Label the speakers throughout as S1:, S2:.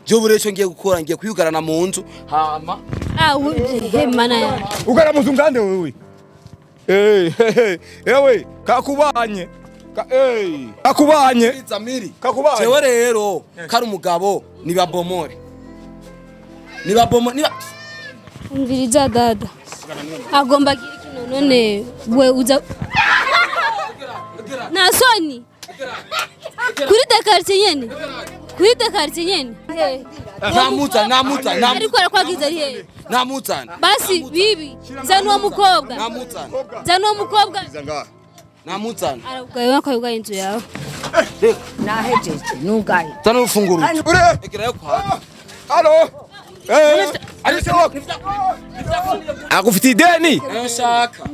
S1: je burecho ngiye gukora ngiye kuyugarana mu nzu hama
S2: mana ya
S3: ugara mu nzu ngande wewe ewe kakubanye kakubanye
S1: Zamiri
S3: kakubanye
S1: jewe rero kari umugabo nibabomore
S2: umviriza dada agomba gira ikintu none we uza na soni kuri Dakar nyene
S1: namuta
S2: ariko arakwagiza ari he
S1: namutana
S2: basi bibi zano mukobwa
S1: namutana
S2: aragugaye wakayugaye inzu yawe
S4: nahejeje nugaye
S1: tano ufunguru egerayo kwa
S3: Allo agufite ideni
S1: nshaka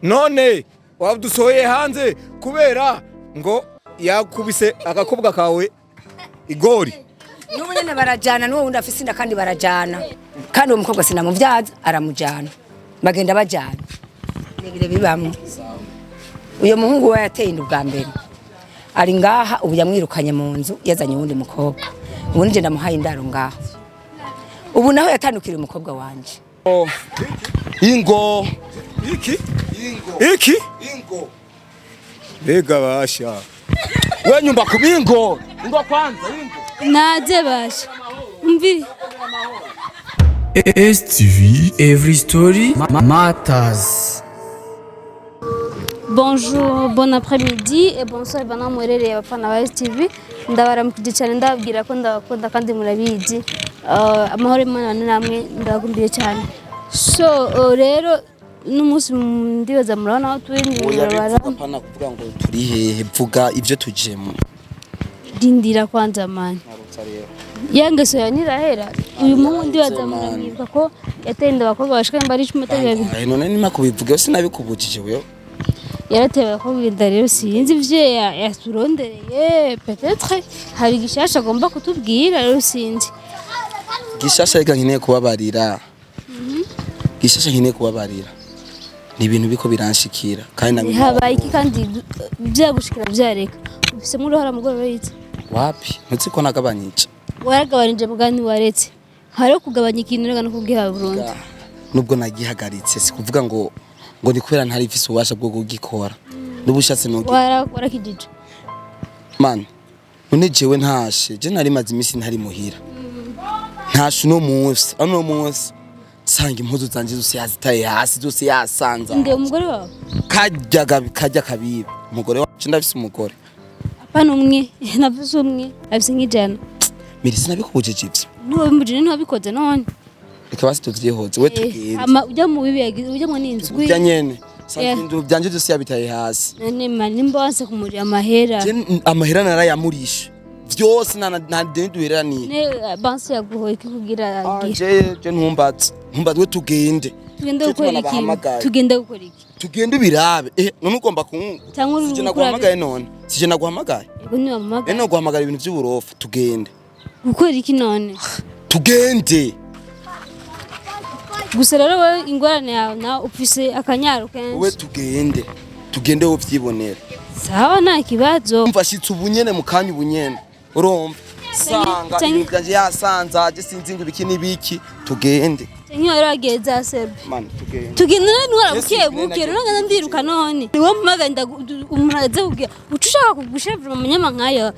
S3: none wadusohoye hanze kubera ngo yakubise agakobwa kawe igori
S4: n'ubu nyene barajana n'uwo wundi afise inda kandi barajana kandi uwo mukobwa sinamuvyaza aramujana bagenda bajana negire bibamwe uyo muhungu we yateye inda ubwa mbere ari ngaha ubu yamwirukanye mu nzu yazanye uwundi mukobwa ubu nije ndamuhaye indaro ngaha ubu naho yatandukira umukobwa wanje
S1: ingo
S3: iki bega basha
S1: we nyumba kubingo ingo kwanza ingo
S2: naje basha umviri
S5: STV Every Story Matters.
S2: Bonjour, bon après-midi et bonsoir bana mwerere abafana ba STV ndabaramukije cyane ndababwira ko ndabakunda kandi murabizi amahoro Imana namwe ndagumbiye cyane so rero n'umunsi ndibaza murabona aho turi
S1: barabara pana kuvuga ngo turi hehe vuga ivyo tujemo
S2: dindira kwanza mani yangeso yanirahera uyu mungu ndibaza muramwibuka ko yateye inda abakobwa bashika mbari 12
S1: none nima kubivuga sinabikubujije wewe
S2: yaratewe abakobwa inda rero sinzi ivyo yasurondereye peut-être hari gishasha agomba kutubwira rero sinzi
S1: gishasha reka nkeneye kubabarira gishasha nkeneye kubabarira ni ibintu biko biranshikira kandi
S2: habaye iki kandi byagushikira byareka ufise muri hora mugoro rayitse
S1: wapi ntutsi ko nagabanyica
S2: waragabanije mugani waretse haro kugabanya ikintu rega no kubwiha Burundi
S1: nubwo nagihagaritse sikuvuga ngo ni kubera ntari ifise ubasha bwo kugikora n'ubushatse no
S2: warakijije
S1: man none jewe ntashe je nari maze imisi ntari muhira ntashe no munsi sanga impuzu zanje zose yazitaye hasi zose yasanza
S2: nde umugore wawe
S1: kajya kabibe umugore wacu ndafise umugore
S2: apana umwe navuze umwe afise nk'ijana
S1: miri sinabikubujije ivyo
S2: niwe mbujije niwe bikoze none
S1: reka basi tuvyihoze we tugende
S2: ama ujya mu bibi yagize ujya mu n'inzu
S1: ujya nyene sanga inzu byanje zose yabitaye hasi
S2: none mani mbase kumuri amahera
S1: amahera narayamurisha vyose nta deni duheraniye
S2: ne banse yaguhoye kugira
S1: je ntumbatse we tugende
S2: tugende gukora iki
S1: tugende birabe none ugomba sije naguhamagaye none sije naguhamagaye
S2: yego ni wamagaye
S1: no guhamagara ibintu by'uburofa tugende
S2: gukora iki none
S1: tugende
S2: gusa rero we ingorane yawe na ufise akanyaro kenshi
S1: we tugende wo vyibonera
S2: sawa nta kibazo
S1: mfashitse ubunyene mu kanya ubunyene urumva sanga ibintu byanje yasanza je sinzi ngo ibiki nibiki tugende
S2: Tenyo yarageza serbe
S1: man
S2: tugende n'uwara buke none ndiruka none niwo mpaganda umuraze ubwe ucushaka kugushevura mu nyama nkaya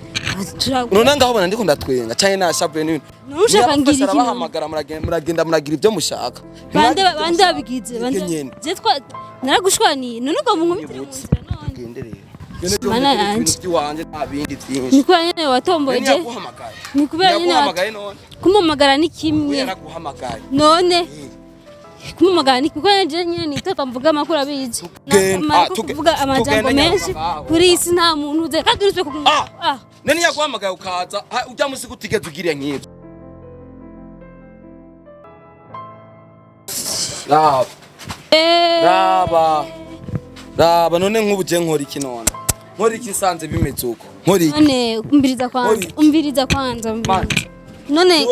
S1: none ngahobona ndiko ndatwenga cyane nashavuye n'ibintu
S2: nushaka ngira iki
S1: bahamagara muragenda muragira ibyo mushaka
S2: bande babigize bande je twa naragushwaniye none uko munkubitira
S1: tugende rero
S2: mana yanje
S1: wanje nta bindi byinshi
S2: niko nyene watomboje nikubera nyene kumumagara ni kimwe
S1: yaraguhamagaye
S2: none kumumagara ni kuko nyene nitaka mvuga makuru abizi kuvuga amajambo menshi kuri isi nta muntu uze kandi uretse
S1: nani yaguhamagaye ukaza ujya musi gutigeze ugiriye nk'ibyo raba none nk'ubuje nkora iki none nkora iki nsanze bimeze uko nkora iki
S2: none umviriza kwanza none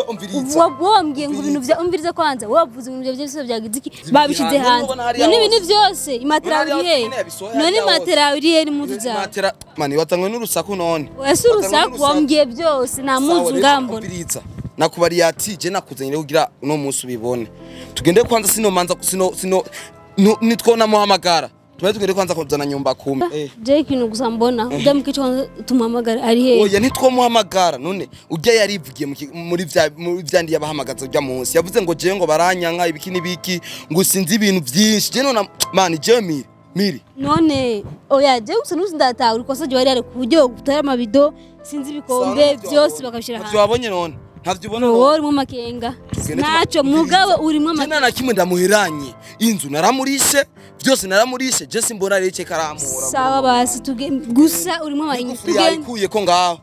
S2: wambwiye ngo ibintu bya umviriza kwanza wavuze ibintu byose byagize iki babishize hanze none ibintu byose imatera uriye none imatera uriye ni mutu za
S1: matera mani watangwe n'urusaku none
S2: wese urusaku wambwiye byose nta muzu ngambona
S1: nakubari yatije nakuzanye kugira uno munsi ubibone tugende kwanza sino manza sino nitwona muhamagara tubaye tugende kwanza kuzana nyumba 10
S2: Jake no gusambona ujya mu kicho tumamagara ari he
S1: oya nitwo muhamagara none ujya yarivugiye muri vyandi yabahamagaza ujya munsi yavuze ngo je ngo baranyanka ibiki nibiki ngo sinzi ibintu byinshi je none mani je miri
S2: none oya je gusa nuzindata uri kosa je wari ari kujyo gutara amabido sinzi ibikombe byose bakabishira hanze
S1: wabonye none ntavyo ubona
S2: wowe mu makenga naco mugabo urimo
S1: amakenga na kimwe ndamuheranye inzu naramurishe byose naramurishe je simbona reke karamura
S2: sawa basi gusa urimo amakenga
S1: tugende ko ngaho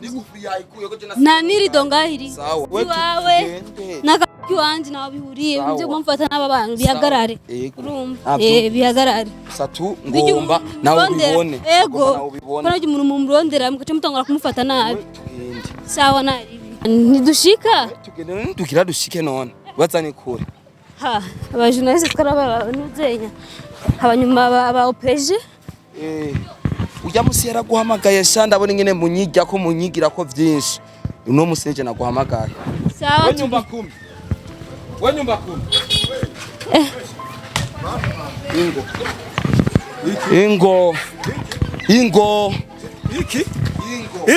S1: nigufi yayikuye ko je
S2: na niri dongahiri
S1: sawa
S2: wawe nakaki wanje nawe bihuriye byo mumfata n'aba bantu bihagarare urumva bihagarare
S1: satu ngomba nawe ubibone
S2: ego kana umuntu mumurondera mukace mutangura kumufata nabi sawa nari nidushika
S1: tugende tukira dushike none bazane kure
S2: ha abajournaliste twaraba nuzenya abanyuma aba opeje
S1: ujya musi yaraguhamagaye sha ndabona ingene munyijya ko munyigira ko vyinshi uno museje naguhamagaye
S2: sawa
S3: nyumba 10 we nyumba
S1: 10 ingo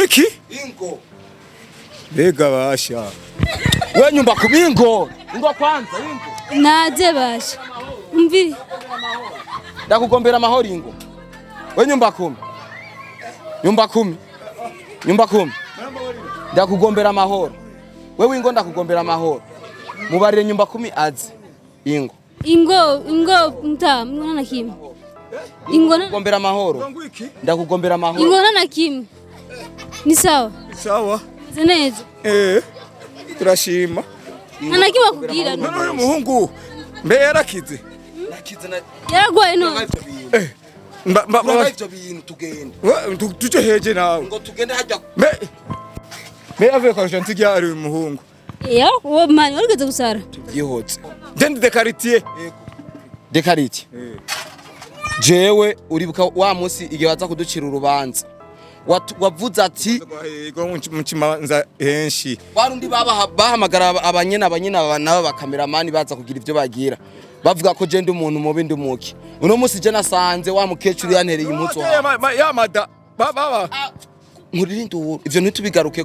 S3: iki Bega basha
S1: we nyumba 10 ingo kwanza
S2: naje basha umviri
S1: ndakugombera amahoro ingo we nyumba 10 ndakugombera amahoro wewe ingo ndakugombera amahoro mubarire nyumba 10 azi ingo
S2: mta mwana na kim ingo
S1: ndakugombera amahoro ndakugombera amahoro
S2: ingo na kim ni sawa neza
S3: turashima
S2: nana kiba kugira
S3: none uyu muhungu mbe yarakize
S2: yaragwaye none
S1: ivyo bintu tugende
S3: tuje heje nawe
S1: ngo tugende hajya
S3: mbe avuye kwa janti ryari uyu muhungu
S2: uwo mani warigeze gusara
S1: tubyihotse
S3: Dendi de quartier
S1: jewe uribuka wa munsi igihe waza kuducira urubanza wavuze ati
S3: mukimanza henshi
S1: barundi bahamagara abanyena nabo bakameramani baza kugira ivyo bagira bavuga ko je ndi umuntu mubi ndi muki uno munsi je nasanze wa mukecuru yantereye impuzo
S3: ya mada baba
S1: nkuririndu ivyo ntitubigaruke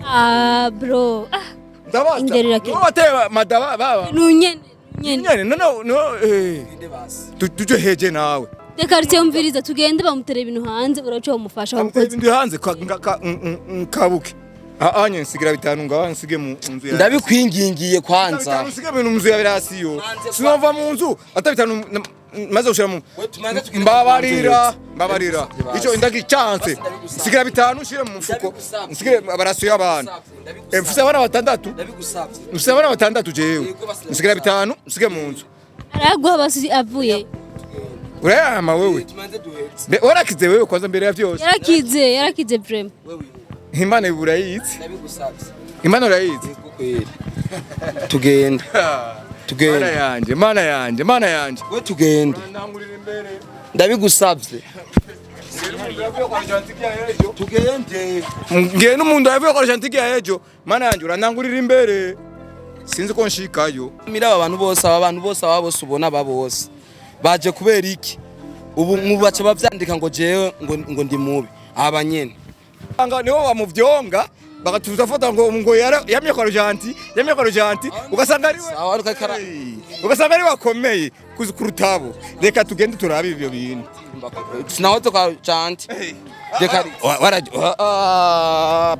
S2: bro
S3: ingerera ke wateye mada baba
S2: nunyene
S3: no tuje heje nawe
S2: de quartier umviriza tugende bamutere ibintu hanze uracho umufasha
S3: umukozi ndi hanze kabuke anye nsigira bitanu ngaho nsige mu nzu ya
S1: ndabikwingingiye kwanza
S3: nsige ibintu mu nzu ya birasiyo sinova mu nzu atabitanu maze ushira mu mbabarira ico indagi chance nsigira bitanu nshire mu mufuko nsigire abarasiyo y'abantu mfise abana batandatu jewe nsigira bitanu nsige mu nzu
S2: aragwa basi avuye
S3: urayama wewe warakize wewe kwanza mbere ya vyose
S2: yarakize prem
S3: Imana iburayizi Imana urayizi
S1: tugende
S3: mana yanje
S1: we tugende ndabigusavye tugende
S3: ngiye n'umuntu yavuye kwa jantiki ya ejo mana yanje uranangurira imbere sinzi ko nshikayo
S1: mira abantu bose ubona babose baje kubera iki ubu mubace bavyandika ngo jewe ngo ndi mubi abanyene
S3: anga niho bamuvyonga bagatuza foto ngo yamye kwa janti ugasanga ari wakomeye kuzi kurutabo reka tugende turabe ivyo bintu
S1: sinahoze kwa janti
S3: reka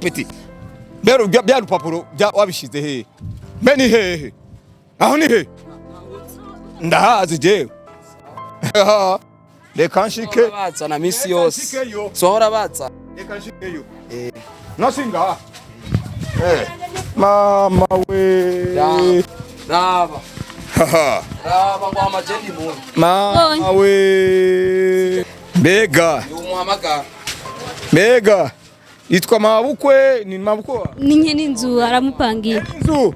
S3: petit bero bya rupapuro wabishize he beni hehe aho ni he ndahazi jewe reka nshike
S1: baza na misi yose sohora baza
S3: reka nshikeyo nasinga mama we
S1: raba ngo amajendi mu
S3: mama we mbega Yitwa mabukwe ni mabukwe.
S2: Ni nyene inzu aramupangiye.
S3: Inzu.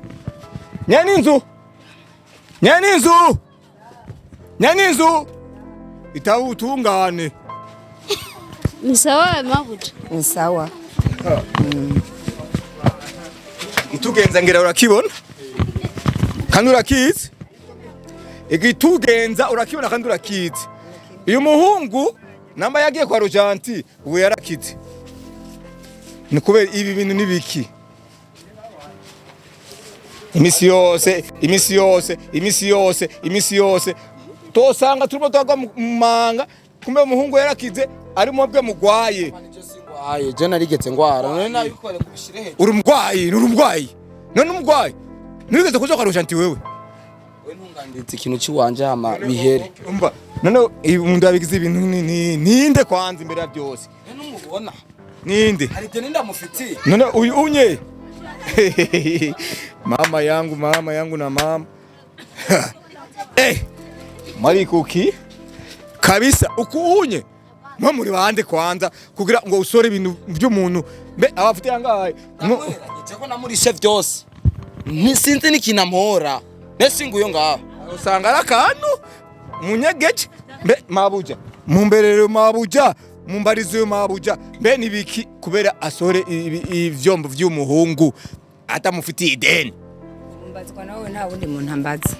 S3: Nyani inzu. Itabu utungane.
S2: Ni sawa mabuja.
S4: Ni sawa.
S3: Itugenza ngira urakibona? Kandi urakizi? Igitugenza urakibona kandi urakizi. Uyu muhungu namba yagiye kwa Rojanti ubu yarakize. Ni kubera ibi bintu nibiki? Imisi yose tosanga turimo twaga manga kumbe umuhungu yarakize ari mubwe mugwaye.
S1: Je narigeze ngwara none nabikore kubishire hejuru.
S3: Urumgwayi none umugwayi nigeze kuja kwa Rojanti wewe
S1: ntunganditse ikintu ciwanje hama bihere.
S3: Umva none umuntu abigize ibintu ninde kwanza imbere ya byose
S1: none umubona
S3: ninde
S1: hari je ndamufitiye
S3: none uyu unye mama yangu na mama Marikuki kabisa ukuunye mwa muri bande kwanza kugira ngo usore ibintu by'umuntu mbe abafite yangaye
S1: ko namurishe byose sinzi nikinamhora nesinguyo ngaho
S3: usanga arakantu munyegeje mbe mabuja mumberere mabuja mumbarize mabuja mbe nibiki kubera asore ivyombo vy'umuhungu atamufitiye ideni
S4: Mbazwa nawe nta wundi muntu ambaza.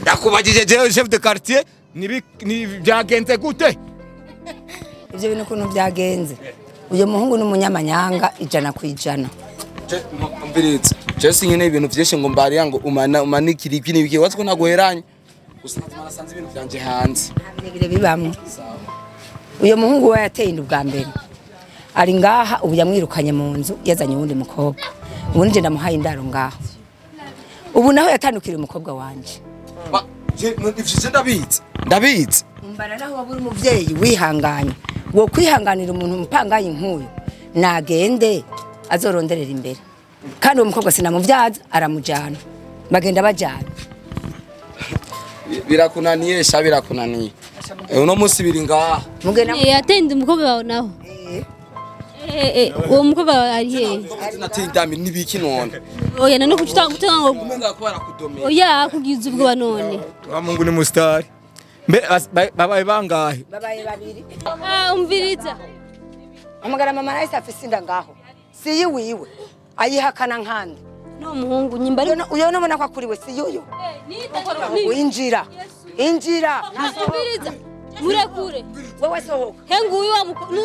S3: Ndakubajije jewe chef de quartier ni byagenze gute?
S4: Ivyo bintu kuntu byagenze. Uyo muhungu n'umunyamanyanga ijana kwijana.
S1: Mbiriza je sinyene ibintu vyinshi ngo mbari yango umanikira ibiki nibiki watsko naguheranye usanze marasanze ibintu byanje hanze
S4: Ntabigire bibamwe. Uyo muhungu we yateye inda ubwa mbere. Ari ngaha ubu yamwirukanye mu nzu yazanye uwundi mukobwa. Ubu nje ndamuhaye indaro ngaho. Ubu naho yatandukira umukobwa wanje.
S1: Ivyo ndabizi
S4: Mbara naho waburi umuvyeyi wihanganye. Wo kwihanganira umuntu mupangaye inkuyo. Nagende azoronderera imbere. Kandi uwo mukobwa sinamuvyaza aramujana. Bagenda bajana.
S1: Birakunaniye birakunaniye. Uno musi biri ngaha.
S4: Mugena
S2: Yateye umukobwa wawe naho. Uwo mukobwa ari he?
S1: Nateye indami nibiki none.
S2: Oya none kucitanga ngo
S1: Umenga ko barakudomera.
S2: oya kugize ubwo none.
S3: Wa Mungu ni mustari. Mbe babaye bangahe?
S4: babaye babiri.
S2: Umviriza.
S4: Amagara mama naise afise inda ngaho. Si yiwiwe. Ayihakana nkandi.
S2: No muhungu nyimba ari
S4: Uyo nobona ko akuriwe si yuyo. Injira.
S2: Umviriza. Murekure.
S4: Wewe sohoka.
S2: Hengu uyu wa mukobwa.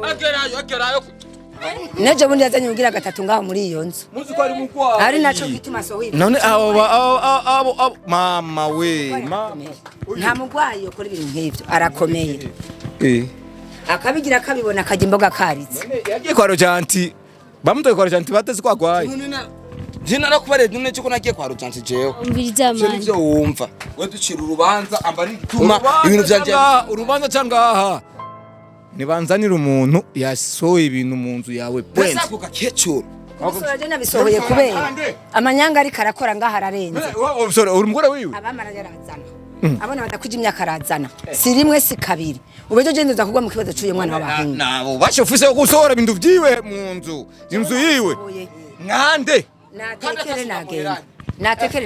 S1: Agerayo.
S4: Neje bundi yazanye ugira gatatu ngaho muri iyo nzu.
S1: Muzi ko ari mukwa.
S4: Ari naco gituma sohira.
S3: None abo mama we.
S4: Nta mugwayi yokora ibintu nk'ivyo arakomeye. Akabigira kabibona akajya imboga karitse.
S3: Yagiye kwa Rojanti. Bamutoye kwa Rojanti bateze kwa gwaye.
S1: Je narakubare none cyo nagiye kwa Rojanti jewe.
S2: Umviriza
S1: Je
S2: manje.
S1: nivyo wumva. We ducira urubanza ambari gituma ibintu byanje
S3: urubanza cangaha. Nibanzanira umuntu yasohoye ibintu mu nzu yawe point.
S1: Pesa kuka kecuru.
S4: Umusore nabisohoye kubera amanyanga ari karakora ngaho ararenze.
S3: Uri mugore wiwe?
S4: Abamara yarazana. Abana badakwije imyaka arazana. Si rimwe si kabiri. Ubejo je ndoza kugwa mu kibazo cyuye mwana w'abahinga.
S3: Nabo bashofise gusohora ibintu vyiwe mu nzu. Inzu yiwe. Nkande.
S4: Natekere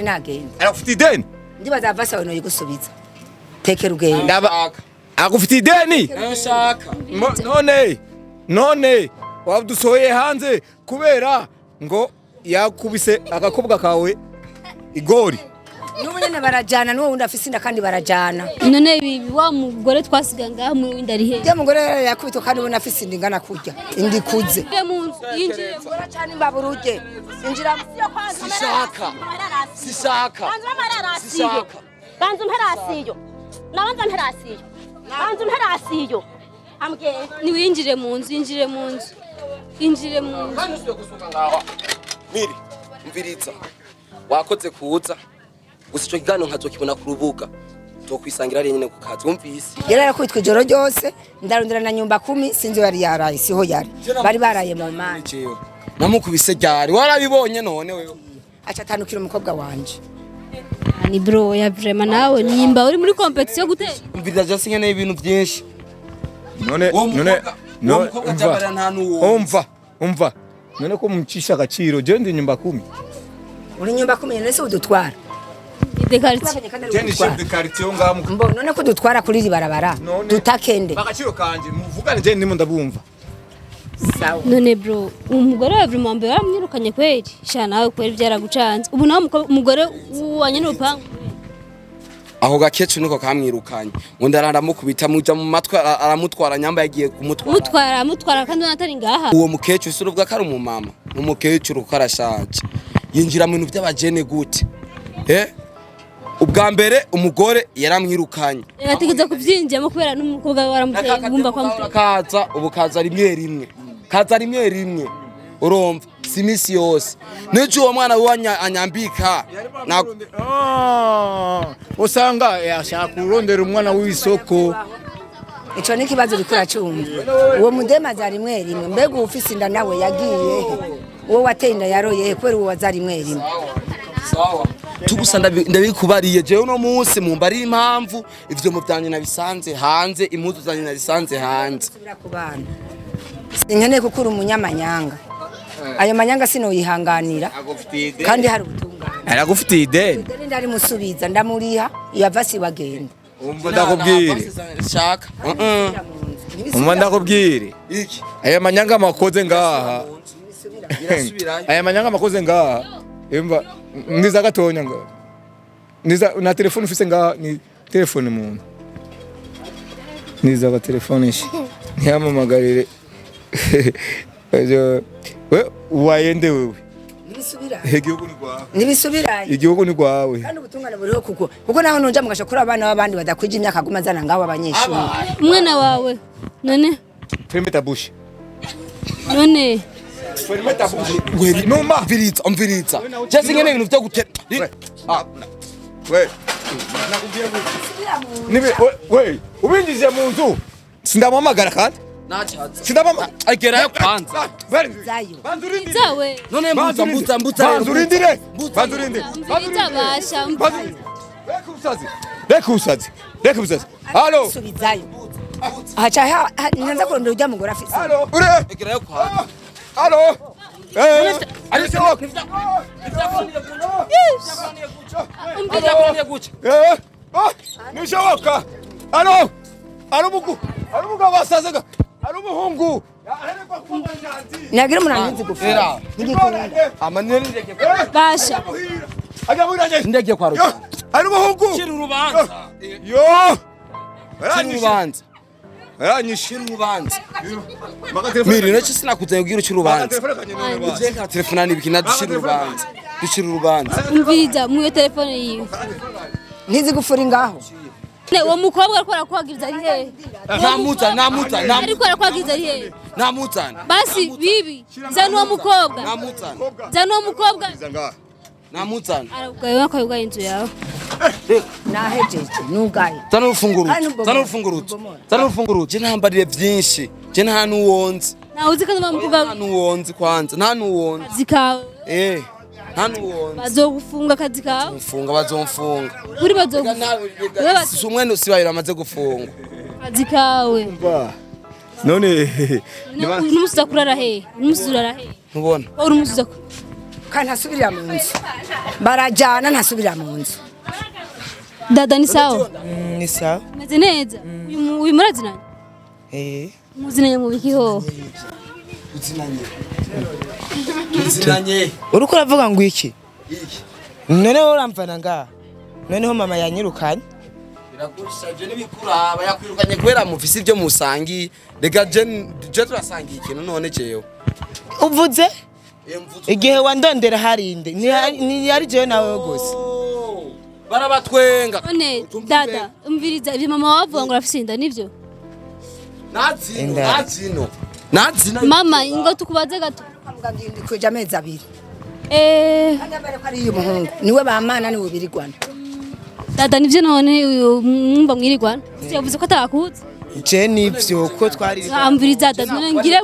S4: nagenda.
S3: Arafite ideni?
S4: Ndibaza avasa wano yigusubiza. Tekere ugenda.
S3: Agufite ideni?
S1: Nshaka.
S3: None wadusohoye hanze kubera ngo yakubise agakobwa kawe igori.
S4: N'ubunyene barajana n'uwo wundi afise inda kandi barajana.
S2: None ibi wa mugore twasiga ngaho mu inda ari he?
S4: Je mugore yakubito kandi ubona afise inda ingana kurya. Indi kuze.
S2: Yinjiye
S4: Mugore cyane imbaburuje. Injira
S1: Sishaka.
S6: Banzu mperasiyo. Nabanza mperasiyo. Ambye.
S2: ni winjire mu nzu.
S1: Kandi usuye gusuka ngaho. Miri, mviriza. Wakoze kuza. Gusa ico kiganiro nkazokibona ku rubuga. Tokwisangira ari nyine ku kazi wumvise.
S4: Yera yakubitwe ijoro ryose ndarondera na nyumba 10 sinzi yari yaraye siho yari. Bari baraye mu manje.
S1: Namukubise ryari warabibonye none wewe.
S4: Aca tanukira umukobwa wanje.
S2: Kinani bro ya vraiment nawe nimba uri muri competition gutera
S1: umviriza je singe ibintu byinshi
S3: none umva none ko mucisha agaciro je ndi nyumba 10
S4: uri nyumba 10 nese udutwara
S2: de quartier
S3: je ni chef de quartier ngamu
S4: mbo none ko dutwara kuri barabara dutakende
S3: bagaciro kanje muvugane je ndimo ndabumva
S4: sawa
S2: none bro umugore wa vraiment mbe yaramwirukanye kweli sha nawe kweli byaragucanze ubu nawe umugore wanye n'urupangu
S1: aho gakecu niko kamwirukanye ngo ndaramukubita muja mu matwe aramutwara nyamba yagiye kumutwara kandi natari ngaha
S3: uwo mukecu usubwa kari umumama umukecu rukarashaje yinjira mu bintu by'abajene gute ubwa mbere umugore yaramwirukanye
S2: yatigeze kuvyinjyamo kubera n'umukobwa waramugumba kwa
S3: kaza ubukaza rimwe urumva simisi yose nejo uwo mwana wanyambika usanga yashaka urondera umwana w'isoko
S4: ico ni kibazo bikura cyumva uwo mudema za rimwe mbega ufise inda nawe yagiye uwo wateye inda yaroye kwera uwo wazari rimwe
S3: sawa tugusa ndabikubariye jewe no munsi mumba ari impamvu ivyo mu byanye nabisanze hanze impuzu zanye nabisanze hanze
S4: sinkene kukura umunyamanyanga ayo manyanga sino yihanganira kandi hari ubutungane
S3: aragufitiye ideni
S4: ndari musubiza ndamuriha yavasi wagenda
S3: umva ndakubwire shaka umva ndakubwire iki aya manyanga makoze ngaha aya manyanga makoze ngaha imva ndiza gatonya ngaha ndiza na telefone ufise ngaha ni telefone muntu ndiza ga telefone shi ntiyamamagarire we wayende wewe igihugu ni gwawe
S4: kandi ubutungane buriho kuko naho nonja mugashakura abana b'abandi badakwije imyaka gumazana ngaho abanyeshuri
S2: umwana wawe none
S3: Fermeta bushi
S2: none
S3: Fermeta bushi weri noma umviritsa cyase ngene ibintu byo gutera we nakubwiye nibe we ubinjize mu nzu sindamamagara kandi sindamama agerayo kwanza
S2: zawe
S3: none mbutsa banzurindire
S2: basha
S3: reka usazi halo
S4: subizayo acha nyanza kurondera ujya mugora afise
S3: halo ure agerayo kwanza halo ari sawa nishoboka halo buku basazaga halo muhungu
S4: nagira munanzi gufera
S2: basha
S3: ndege kwa ruka halo muhungu
S1: shira urubanza
S3: yo
S1: urubanza
S3: aranyishira
S1: urubanza miri nacho sinakuzanye kugira urubanza uzenga telefone ni bikina dushira urubanza
S2: umviriza mu telefone yiwe
S4: ntizi gufura ngaho
S2: uwo mukobwa ariko arakwagiriza ari hehe
S1: namutana
S2: ariko arakwagiriza ari hehe
S1: namutana
S2: basi bibi zana uwo mukobwa
S1: namutana
S2: arakugaye akayoga inzu yawe
S4: nahejeje nugaye
S1: zana urufunguro je ntambarire byinshi je nta nuwonzi
S2: nawe uzi kandi mukobwa
S1: nta nuwonzi kwanza nta nuwonzi
S2: zikawe
S1: nta nuwonzi
S2: bazogufunga akazi kawe
S1: bazomfunga
S2: kuri bazogufunga
S1: umwe sibayira amaze gufungwa
S2: akazi kawe
S3: none
S2: numusuza kurara hehe
S1: ntubona
S2: uri umusuza
S4: kandi ntasubirira mu nzu barajyana ntasubirira mu nzu
S2: dada ni sawa
S7: ni sawa
S2: meze neza uyu murazinanye muzinanye mu biki ho
S1: uzinanye
S7: uriko uravuga ngo iki noneho uramvana ngaha noneho mama yanyirukanye
S1: biragushaje nibikuraba yakwirukanye kubera mufise ibyo musangi rega je turasangiye ikintu none jewe
S7: uvuze igihe wandondera harinde ntiyari jewe nawe gusa
S1: barabatwenga
S2: none dada umviriza ibyo mama wavuga ngo urafise inda nivyo
S1: nazino
S2: mama ingo tukubaze gato
S4: mugangindi kuje amezi 2 kandi abare ko ari umuhungu niwe bamana niwe birigwana
S2: dada nivyo none mwumva mwirigwana yavuze ko atakuze
S7: je nivyo ko twari
S2: amviriza dada none ngire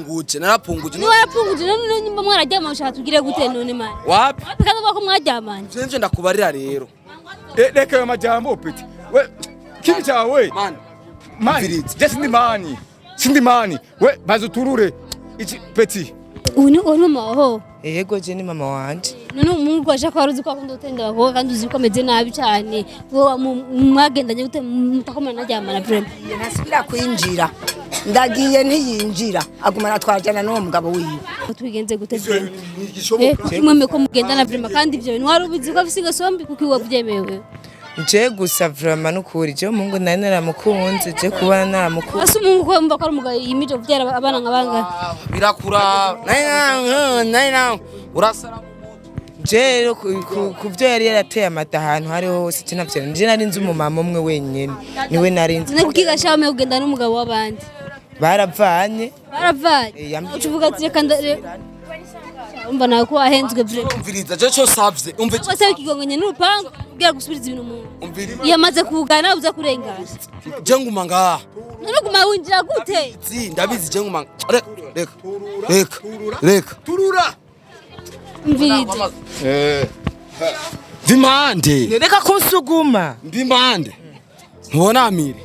S2: gute
S1: narapunguje
S2: niwe yarapunguje none nyumba mwararyama ushaka tugire gute none mani
S1: wapi
S2: kandi bako mwaryamanye
S1: nje ndakubarira rero
S3: reka ayo majambo peti we kibi cyawe mani je sindi mani we baza uturure iki peti
S2: uno maho
S7: yego je ni mama wanje
S2: none umuntu kwaje ko aruzi ko akunda gutenda abakobwa kandi uzi ko ameze nabi cyane wowe mwagendanye gute mutakomana najyamana vraiment
S4: nasubira kwinjira ndagiye ntiyinjira agumana twajana n'uwo mugabo wiwe
S2: twigenze gute mweme ko mugendana vraiment kandi ibyo bintu wari ubizi ko afise ingasombi kuko iwe byemewe
S7: je gusa vraiment nukuri je mungu nari naramukunze je kubana naramukunze
S2: ase umuntu ko mva ko ari umugabo yimije kubyara abana nk'abanga
S1: birakura nayo urasara
S7: je kuvyo yari yarateye amata ahantu hari hose cinavyo nje nari nzi umumama umwe wenyene niwe nari nzi
S2: ne kukigasha mu kugenda n'umugabo w'abandi
S7: baravanye
S2: ucuvuga ati reka umva nawe ko ahenzwe vraiment
S1: umviriza je cyo savye umve
S2: wase ikigonganye n'urupango bwira gusubiriza ibintu mu yamaze kugana uza kurengana
S1: je nguma ngaha
S2: none guma winjira gute
S1: ndabizi je nguma reka turura
S2: umviriza
S1: vimande
S7: reka kunsuguma
S1: mbimande ntubona amire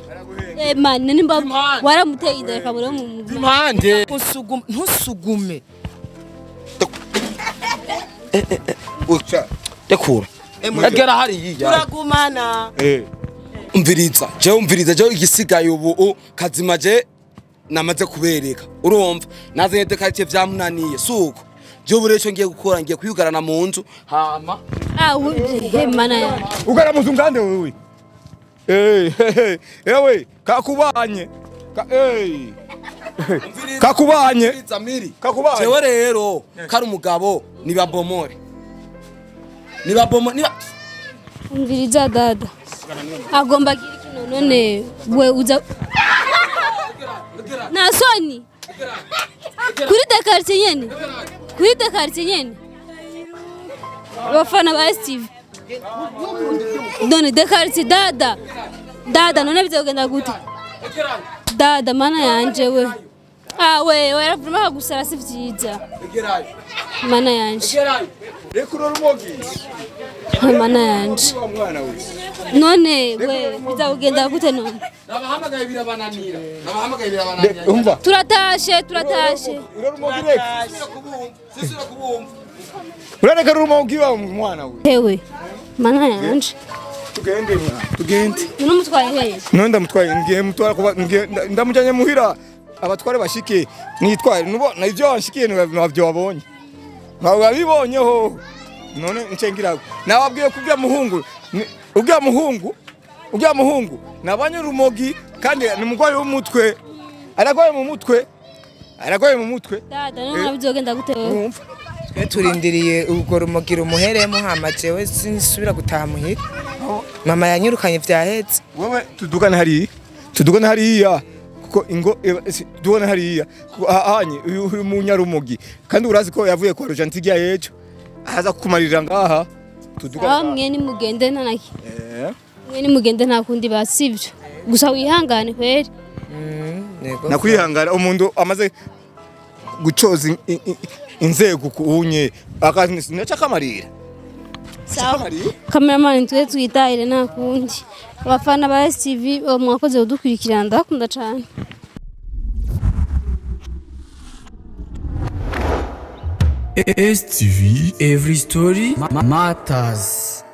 S2: man nimba waramuteye inda kabura mu
S1: vimande
S7: kunsuguma ntusugume
S1: dekura egera hari yiya
S7: turagumana
S1: umviriza je igisigaye ubu kazima je namaze kubereka urumva nazanye dekarite vyamunaniye suko je uburecho ngiye gukora ngiye kuyugarana mu nzu hama
S2: mana
S3: ugara mu ngande wewe ewe kakubanye kakubanye
S1: jewe rero kari umugabo nibabomore
S2: umviriza dada agomba gira ikintu none we uza nasoni kuri dekarite nyene abafana ba Steve none dekarite dada none bizogenda gute dada mana yanje we we waravuma gusara si vyiza mana yanje mana yanje none we bizogenda gute none
S1: nabahamagaye birabananira
S3: umva
S2: turatashe
S3: urareka rumogi wa mwana we
S2: hewe mana yanje
S3: tugende
S2: uno mutwaye hehe
S3: none ndamutwaye ngiye mutwara kuba ndamujanye muhira abatware bashike nitwaye nubona ivyo wanshikiye nabyo wabonye ntabwo wabibonyeho none ncengira nababwiye kubya muhungu nabanye rumogi kandi ni mugwaye w'umutwe aragwaye mu mutwe
S2: dada none bizogenda gute wewe
S7: twe turindiriye ubwo rumogira umuheremo hama jewe sinsubira gutaha muhira mama yanyirukanye vyahetse
S3: wewe tudugana hariya kuko ingo tudugana hariya ahanye uyu munyarumogi kandi urazi ko yavuye kwa Rojantigia yejo aza kukumarira ngaha tudugana
S2: mwe ni mugende ntanaki mwe ni mugende nta kundi basivyo gusa wihangane kweri
S3: nakwihangara umuntu amaze gucoza inzego kuunye akanica kamarira
S2: sawa cameraman twe twitahire nta kundi abafana ba STV mwakoze udukurikirana ndakunda cyane
S5: STV every story matters.